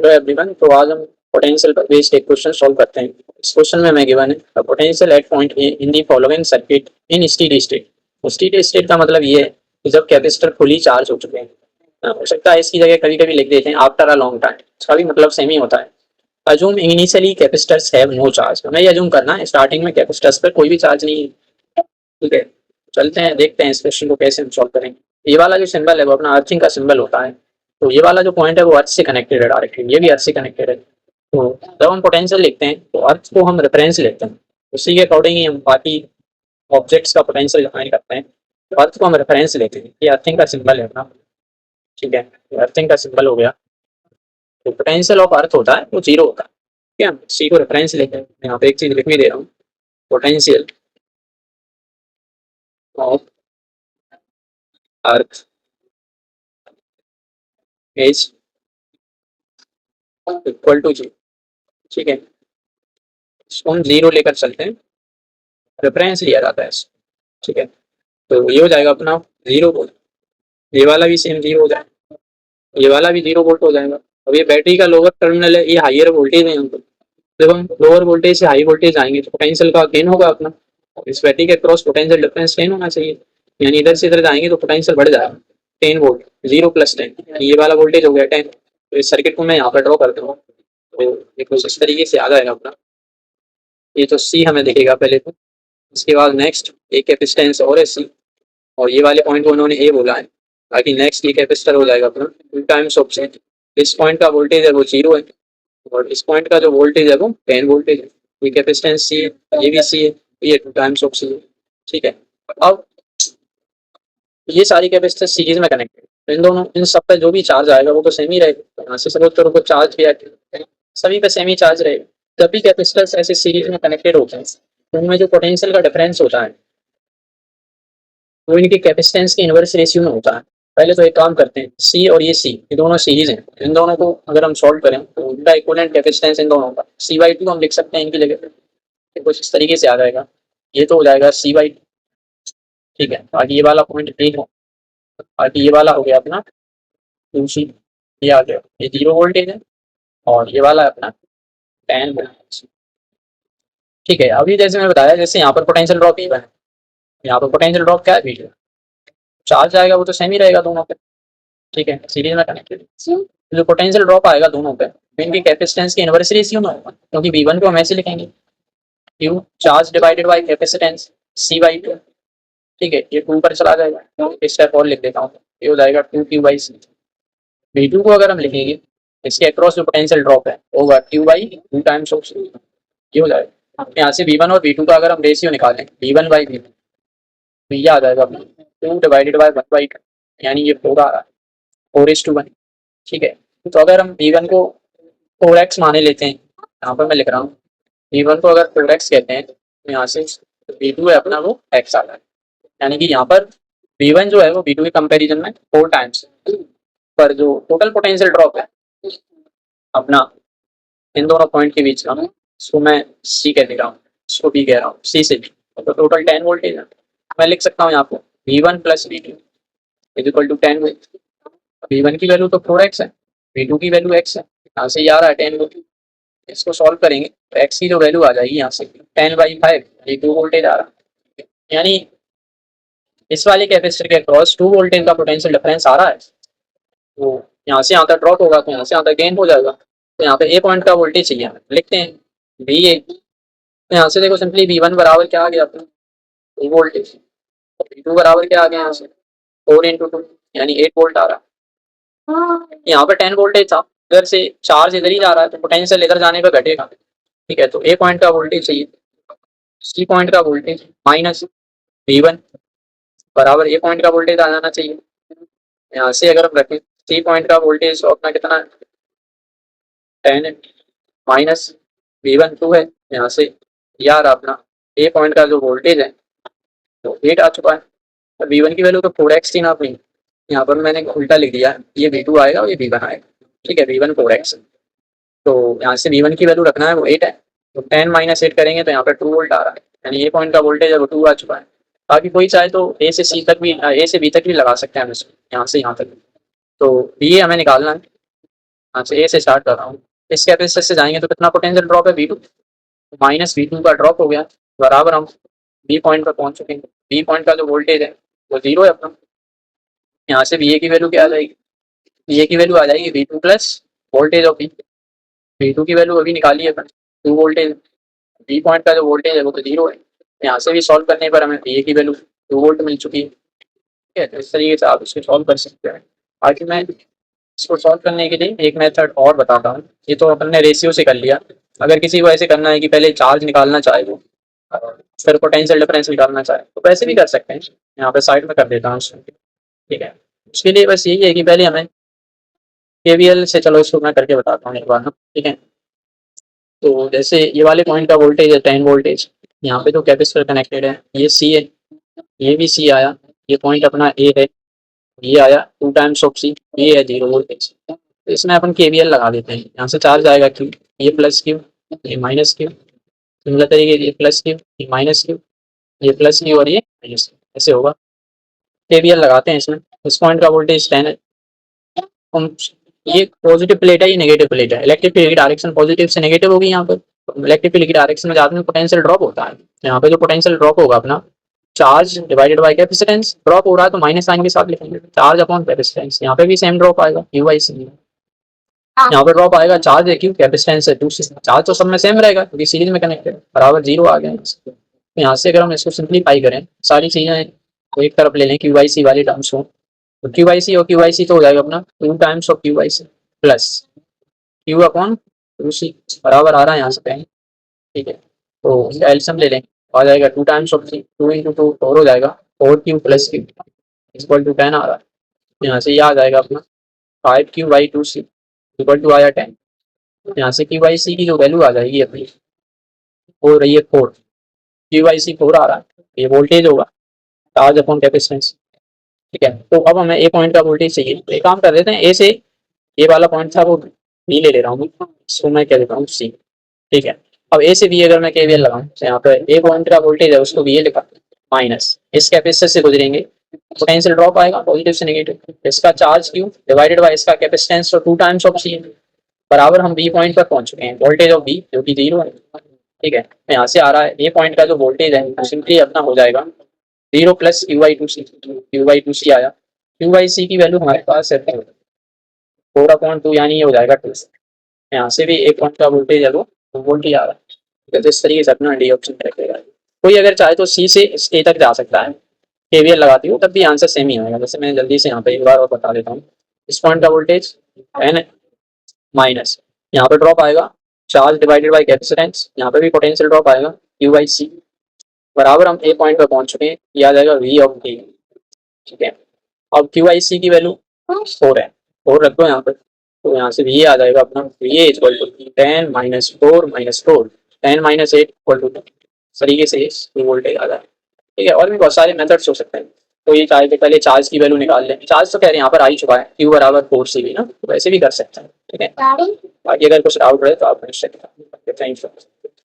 Hello everyone, तो आज हम पोटेंशियल पर बेस्ड एक क्वेश्चन सॉल्व करते हैं। इस क्वेश्चन में हमें गिवन है potential at point A in the following circuit in steady state. Steady state का मतलब ये है कि जब कैपेसिटर फुली चार्ज हो चुके हैं। हो सकता है इसकी जगह कभी कभी लिख देते हैं आफ्टर अ लॉन्ग टाइम, इसका भी मतलब सेम ही होता है। Assume initially capacitors have no charge, हमें ये अजूम करना है स्टार्टिंग में कैपेसिटर्स पर कोई भी चार्ज नहीं है। ठीक है, चलते हैं देखते हैं इस क्वेश्चन को कैसे हम सॉल्व करेंगे। ये वाला जो सिंबल है वो अपना अर्थिंग का सिंबल होता है। तो ये वाला जो पॉइंट है वो अर्थ से कनेक्टेड है डायरेक्टली, ये भी अर्थ से कनेक्टेड है। तो जब हम पोटेंशियल लिखते हैं तो अर्थ को हम रेफरेंस लेते हैं, उसी के अकॉर्डिंग ही हम बाकी ऑब्जेक्ट्स का पोटेंशियल डिफाइन करते हैं। तो अर्थ को हम रेफरेंस लेते हैं, ये अर्थिंग का सिंबल है अपना। ठीक है, अर्थिंग का सिंबल हो गया। तो पोटेंशियल ऑफ अर्थ होता है वो जीरो होता है। ठीक है, सी को रेफरेंस लेते हैं। यहाँ पे एक चीज लिख भी दे रहा हूँ, potential of earth is equal to zero. ठीक है, इसको हम जीरो लेकर चलते हैं, रेफरेंस लिया जाता है। ठीक है, तो ये हो जाएगा अपना जीरो वोल्ट। ये वाला भी सेम जीरो हो जाएगा, ये वाला भी जीरो वोल्ट हो जाएगा। अब ये बैटरी का लोअर टर्मिनल है, ये हाइयर वोल्टेज है। हमको जब हम लोअर वोल्टेज से हाई वोल्टेज आएंगे तो पोटेंशियल का गेन होगा अपना। इस बैटरी के क्रॉस पोटेंशियल डिफरेंस 10 होना चाहिए, यानी इधर से इधर जाएंगे तो पोटेंशियल बढ़ जाएगा 10 वोल्ट। 0 + 10, ये वाला वोल्टेज हो गया 10। तो इस सर्किट को मैं यहाँ पर ड्रॉ करता हूँ, तो ये कुछ इस तरीके से आ जाएगा अपना। ये तो सी हमें दिखेगा पहले तो, इसके बाद नेक्स्ट एक कैपेसिटेंस और है सी, और ये वाले पॉइंट को उन्होंने ए बोला है। बाकी नेक्स्ट ये कैपेसिटर हो जाएगा अपना 2 टाइम्स ऑफ सी। इस पॉइंट का वोल्टेज है वो 0 है, और इस पॉइंट का जो वोल्टेज है वो 10 वोल्टेज है। ये कैपेसिटेंस सी है, ये भी सी है, ये 2 टाइम्स ऑफ सी है। ठीक है, अब ये सारी कैपेसिटर सीरीज में कनेक्टेड, तो इन दोनों इन सब पे जो भी चार्ज आएगा वो तो सेम ही रहेगा। यहाँ से सपोज करो को चार्ज भी है, सभी पे सेम ही चार्ज रहेगा। जब भी कैपेसिटर्स ऐसे सीरीज में कनेक्टेड होते हैं तो उनमें जो पोटेंशियल का डिफरेंस होता है वो इनकी कैपेसिटेंस के इनवर्स रेशियो में होता है। पहले तो एक काम करते हैं, सी और ये सी, ये दोनों सीरीज हैं, इन दोनों को अगर हम सॉल्व करें तो उनका इक्विवेलेंट कैपेसिटेंस इन दोनों का C/2 हम लिख सकते हैं इनकी जगह पे। कुछ इस तरीके से आ जाएगा, ये तो हो जाएगा C/2। ठीक है, बाकी ये वाला पॉइंट ए हो, बाकी ये वाला हो गया अपना 2C। ये आ गया, ये 0 वोल्टेज है, और ये वाला है अपना 10 वोल्टेज। ठीक है, अभी जैसे मैं बताया, जैसे यहाँ पर पोटेंशियल ड्रॉप ही है, यहाँ पर पोटेंशियल ड्रॉप क्या है, V2। चार्ज आएगा वो तो सेम ही रहेगा दोनों पे। ठीक है, सीरीज में कनेक्टेड। जो पोटेंशियल ड्रॉप आएगा दोनों पे इनकी कैपेसिटेंस के इनवर्स रेशियो में होगा, क्योंकि V1 को हम ऐसे लिखेंगे, Q charge divided by capacitance C/2। ठीक है, ये 2 पर चला जाएगा, तो इस स्टेप और लिख देता हूँ, ये हो जाएगा 2Q/C। V2 को अगर हम लिखेंगे, इसके अक्रॉस जो पोटेंशियल ड्रॉप है होगा Q/2 टाइम्स ऑफ C। ये हो जाएगा। यहाँ से V1 और V2 का अगर हम रेशियो निकालें, V1/V2, तो ये आ जाएगा 2 डिवाइडेड बाय 1/2, यानी ये 4 आ रहा है, 4:1। ठीक है, तो अगर हम V1 को 4x माने लेते हैं, यहाँ पर मैं लिख रहा हूँ V1 को अगर 4x कहते हैं तो यहाँ से V2 है अपना वो x आ रहा है, यानी कि यहाँ पर V1 जो है वो V2 के कंपैरिजन में 4 टाइम्स, पर जो टोटल पोटेंशियल ड्रॉप है अपना इन दोनों पॉइंट के बीच का, इसको मैं C कह दे रहा हूँ, इसको B कह रहा हूँ, C से B, तो टोटल 10 वोल्टेज है। मैं लिख सकता हूँ यहाँ पर V1 + V2 = 10 वोल्ट। V1 की वैल्यू तो 4x है, V2 की वैल्यू x है, यहाँ से ये आ रहा है 10 वोल्ट। इसको सॉल्व करेंगे तो x की जो वैल्यू आ जाएगी यहाँ से 10/5, ये 2 वोल्टेज आ रहा है, यानी इस वाले कैपेसिटर के अक्रॉस 2 वोल्टेज का पोटेंशियल डिफरेंस आ रहा है। तो यहाँ से यहाँ तक ड्रॉप होगा, तो यहाँ से यहाँ तक गेन हो जाएगा। तो यहाँ पे ए पॉइंट का वोल्टेज चाहिए, लिखते हैं VA। तो यहाँ से देखो सिंपली V1 बराबर क्या आ गया अपना 2 वोल्टेज, V2 बराबर क्या आ गया यहाँ से 4 × 2, यानी 8 वोल्ट आ रहा है। यहाँ पे 10 वोल्टेज था, इधर से चार्ज इधर ही जा रहा है तो पोटेंशियल इधर जाने पर घटेगा। ठीक है, तो ए पॉइंट का वोल्टेज चाहिए, सी पॉइंट का वोल्टेज माइनस V1 बराबर ए पॉइंट का वोल्टेज आ जाना चाहिए। यहाँ से अगर हम रखें सी पॉइंट का वोल्टेज अपना कितना है 10 माइनस V1 2 है, यहाँ से यार अपना ए पॉइंट का जो वोल्टेज है तो 8 आ चुका है। V1 की वैल्यू तो 4x थी ना अपनी, यहाँ पर मैंने उल्टा लिख दिया, ये V2 आएगा और ये V1 आएगा। ठीक है, V1 4x, तो यहाँ से V1 की वैल्यू रखना है वो 8 है, तो 10 - 8 करेंगे तो यहाँ पर 2 वोल्ट आ रहा है, यानी ए पॉइंट का वोल्टेज है वो 2 आ चुका है। बाकी कोई चाहे तो ए से सी तक भी, ए से बी तक भी लगा सकते हैं हम इसको, यहाँ से यहाँ तक। तो ये हमें निकालना है, यहाँ से ए से स्टार्ट कर रहा हूँ, इस कैपेसिटर से जाएंगे तो कितना पोटेंशियल ड्रॉप है V2, माइनस V2 का ड्रॉप हो गया, बराबर हम बी पॉइंट पर पहुंच चुके हैं। बी पॉइंट का जो वोल्टेज है वो जीरो है अपना। यहाँ से वी ए की वैल्यू क्या आ जाएगी, वी ए की वैल्यू आ जाएगी V2 plus voltage of V2 की वैल्यू अभी निकाली है अपन, 2 वोल्टेज, बी पॉइंट का जो वोल्टेज है वो तो जीरो है। यहाँ से भी सॉल्व करने पर हमें वी ए की वैल्यू 2 वोल्ट मिल चुकी है। ठीक है, तो इस तरीके से आप इसको सॉल्व कर सकते हैं। बाकी मैं इसको सॉल्व करने के लिए एक मेथड और बताता हूँ। ये तो अपन ने रेशियो से कर लिया, अगर किसी को ऐसे करना है कि पहले चार्ज निकालना चाहे वो फिर पोटेंशियल डिफरेंस निकालना चाहे तो वैसे भी कर सकते हैं। यहाँ पे साइड में कर देता हूँ उसको। ठीक है, उसके लिए बस यही है कि पहले हमें केवीएल से, चलो इसको मैं करके बताता हूँ एक बार ना। ठीक है, तो जैसे ये वाले पॉइंट का वोल्टेज है 10 वोल्टेज, यहाँ पे तो कैपेसिटर कनेक्टेड है, ये सी है, ये भी सी आया, ये पॉइंट अपना ए है, ये आया 2 टाइम्स ऑफ सी, ये है 0 वोल्टेज। तो इसमें अपन केवीएल लगा देते हैं, यहाँ से चार्ज आएगा क्यू, ये प्लस क्यू, ये माइनस क्यू, सिमिलर तरीके ये प्लस क्यू, ये माइनस क्यू, ये प्लस क्यू और ये माइनस क्यू, ऐसे होगा। केवीएल लगाते हैं इसमें, इस पॉइंट का वोल्टेज 10 है, हम ये पॉजिटिव प्लेट है, ये नेगेटिव प्लेट है, इलेक्ट्रिक फील्ड की डायरेक्शन पॉजिटिव से नेगेटिव होगी यहाँ पर, तो इलेक्ट्रिक फील्ड की डायरेक्शन में जाते हैं पोटेंशियल ड्रॉप होता है। यहाँ पे जो पोटेंशियल ड्रॉप होगा अपना, charge divided by capacitance, drop हो रहा है तो माइनस साइन के साथ लिखेंगे, चार्ज अपॉन कैपेसिटेंस, यहाँ पे भी सेम ड्रॉप आएगा क्यू बाई सी। यहाँ पे ड्रॉप आएगा, चार्ज है क्यू, कैपेसिटेंस है 2 सी, चार्ज तो सब में सेम रहेगा क्योंकि सीरीज में कनेक्टेड, बराबर 0 आ गया। तो यहाँ से अगर हम इसको सिंप्लीफाई करें, सारी चीजें को एक तरफ ले लें क्यू बाई सी वाली टर्म्स को, तो क्यू बाई सी और क्यू बाई सी तो हो जाएगा अपना 2 times of q by c plus q upon 2 c, बराबर आ रहा है यहाँ से कहें। ठीक है, तो इसका एल्सियम ले लें, आ जाएगा 2 टाइम्स ऑफ सी, 2 इंटू 2 4 हो जाएगा, 4 q plus q equal to 10 आ रहा है। यहाँ से ये आ जाएगा अपना 5 q by 2 c equal to आया 10। यहाँ से क्यू बाई सी की जो वैल्यू आ जाएगी अपनी वो रही है 4, क्यू बाई सी 4 आ रहा है, ये वोल्टेज होगा, चार्ज अपॉन कैपेसिटेंस। ठीक है, तो अब हमें ए पॉइंट का वोल्टेज चाहिए, तो एक काम कर देते हैं, ए से ये वाला पॉइंट था वो बी ले रहा हूँ, इसको मैं क्या देता हूँ सी। ठीक है, अब ए से बी अगर मैं केवीएल लगाऊं, तो यहाँ पे ए पॉइंट का वोल्टेज है उसको बी ए लिखा, माइनस इस कैपेसिटर से गुजरेंगे, पोटेंशियल ड्रॉप आएगा पॉजिटिव से नेगेटिव, इसका चार्ज क्यू डिवाइडेड बाय इसका कैपेसिटेंस, तो 2 टाइम्स ऑफ सी, बराबर हम बी पॉइंट पर पहुंच चुके हैं, वोल्टेज ऑफ बी जो कि 0 है। ठीक है, तो यहाँ से आ रहा है ए पॉइंट का जो वोल्टेज है वो सिंपली अपना हो जाएगा 0 plus Q by 2 C, Q by 2 C आया, क्यू बाई सी की वैल्यू हमारे पास है 4/2, यानी ये हो जाएगा 2। यहाँ से भी एक पॉइंट का वोल्टेज है वो 2 वोल्ट ही आ रहा है। तो इस तरीके से अपना डी ऑप्शन रखेगा। कोई अगर चाहे तो सी से ए तक जा सकता है, केवीएल लगाती हूँ तब भी आंसर सेम ही आएगा। जैसे मैं जल्दी से यहाँ पे एक बार और बता देता हूँ, इस पॉइंट का वोल्टेज एन माइनस, यहाँ पे ड्रॉप आएगा चार्ज डिवाइडेड बाई कैपेसिटेंस, यहाँ पे भी पोटेंशियल ड्रॉप आएगा क्यू बाई सी, बराबर हम ए पॉइंट पर पहुंच चुके हैं, ये आ जाएगा वी ऑफ डी। ठीक है, अब क्यू आई सी की वैल्यू 4 है, 4 रख दो यहाँ पर, तो यहाँ से वी आ जाएगा अपना, V A equal to 10 minus 4 minus 4, 10 minus 8 equal to 2, तरीके से वोल्टेज आ जाए। ठीक है, और भी बहुत सारे मेथड्स हो सकते हैं, तो ये चाहे तो पहले चार्ज की वैल्यू निकाल लें, चार्ज तो कह रहे हैं यहाँ पर आ ही चुका है, क्यू बराबर 4 सी भी ना, तो वैसे भी कर सकते हैं। ठीक है, बाकी अगर कुछ डाउट रहे तो आप मुझसे थैंक यू।